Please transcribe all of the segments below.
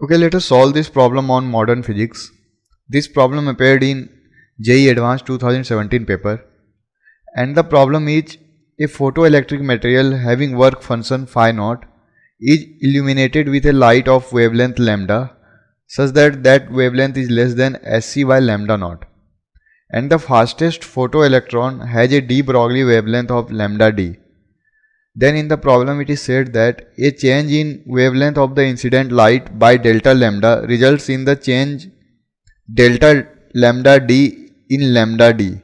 Okay, let us solve this problem on modern physics. This problem appeared in JEE Advanced 2017 paper, and the problem is a photoelectric material having work function phi naught is illuminated with a light of wavelength lambda such that that wavelength is less than Sc by lambda naught, and the fastest photoelectron has a de Broglie wavelength of lambda d. Then in the problem it is said that a change in wavelength of the incident light by delta lambda results in the change delta lambda d in lambda d.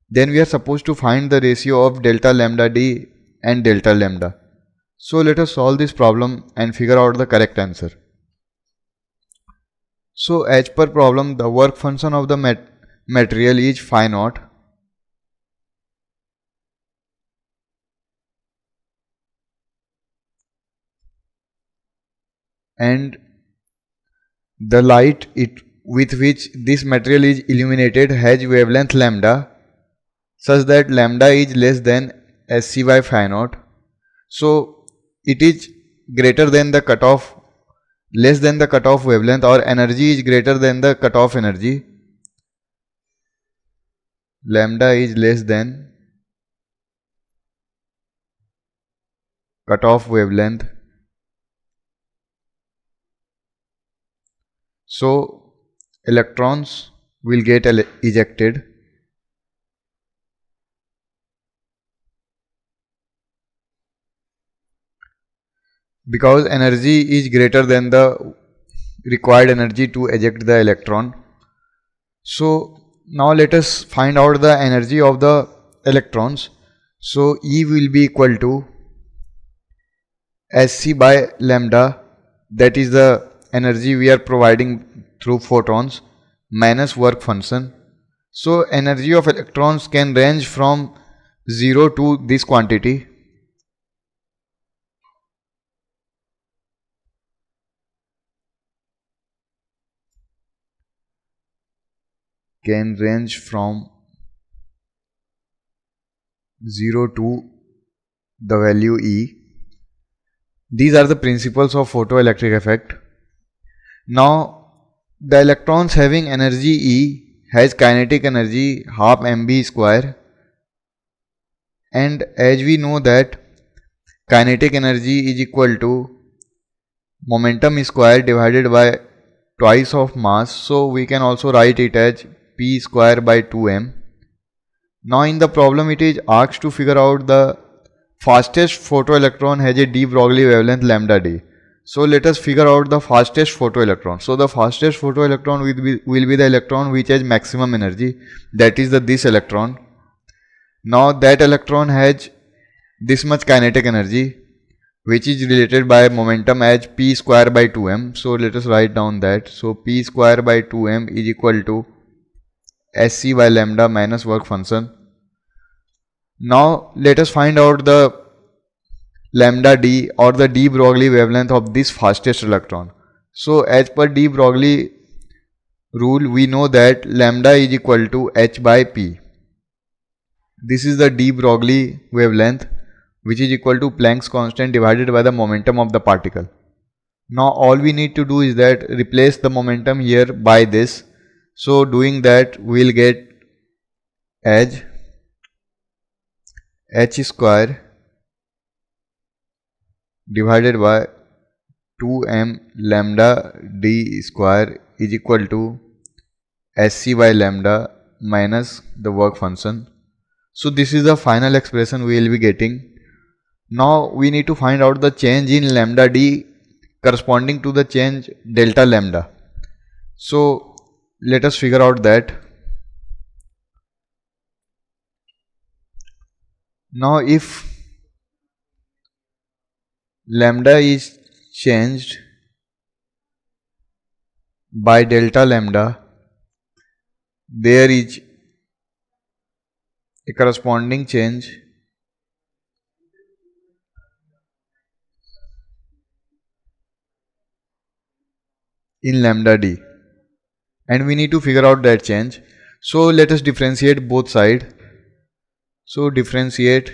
Then we are supposed to find the ratio of delta lambda d and delta lambda. So let us solve this problem and figure out the correct answer. So as per problem, the work function of the material is phi naught. And the light with which this material is illuminated has wavelength lambda such that lambda is less than Sc by phi naught. So it is greater than the cutoff, less than the cutoff wavelength, or energy is greater than the cutoff energy. Lambda is less than cutoff wavelength. So electrons will get ejected. Because energy is greater than the required energy to eject the electron. So now let us find out the energy of the electrons. So E will be equal to Sc by lambda, that is the energy we are providing through photons, minus work function. So energy of electrons can range from 0 to this quantity. Can range from 0 to the value E. These are the principles of photoelectric effect. Now the electrons having energy E has kinetic energy half mv square, and as we know that kinetic energy is equal to momentum square divided by twice of mass, so we can also write it as p square by 2m. Now in the problem it is asked to figure out the fastest photoelectron has a de Broglie wavelength lambda d. So let us figure out the fastest photoelectron. So the fastest photoelectron will be the electron which has maximum energy, that is this electron. Now that electron has this much kinetic energy, which is related by momentum as p square by 2m. So let us write down that. So p square by 2m is equal to Sc by lambda minus work function. Now let us find out the lambda d, or the de Broglie wavelength of this fastest electron. So as per de Broglie rule, we know that lambda is equal to h by p. This is the de Broglie wavelength, which is equal to Planck's constant divided by the momentum of the particle. Now all we need to do is that replace the momentum here by this. So doing that, we will get as h square divided by 2m lambda d square is equal to Sc by lambda minus the work function. So this is the final expression we will be getting. Now we need to find out the change in lambda d corresponding to the change delta lambda. So let us figure out that. Now if lambda is changed by delta lambda, there is a corresponding change in lambda d, and we need to figure out that change. So let us differentiate both sides. So differentiate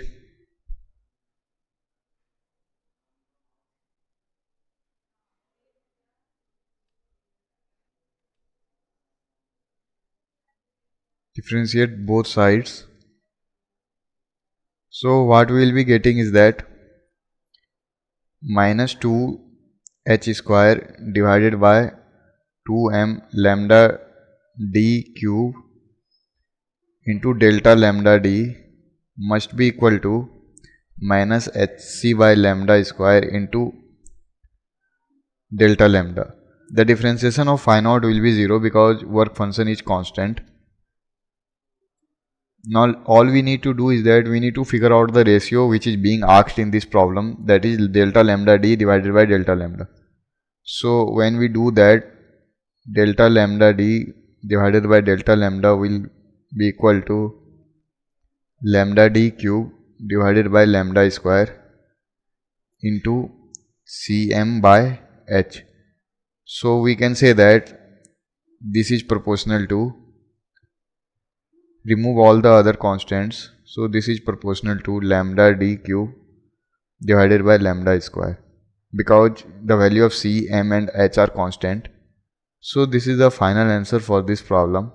differentiate both sides. So what we will be getting is that minus 2h square divided by 2m lambda d cube into delta lambda d must be equal to minus hc by lambda square into delta lambda. The differentiation of phi naught will be 0 because work function is constant. Now all we need to do is that we need to figure out the ratio which is being asked in this problem, that is delta lambda d divided by delta lambda. So when we do that, delta lambda d divided by delta lambda will be equal to lambda d cube divided by lambda square into cm by h. So we can say that this is proportional to, remove all the other constants, so this is proportional to lambda d cube divided by lambda square, because the value of c, m and h are constant. So this is the final answer for this problem.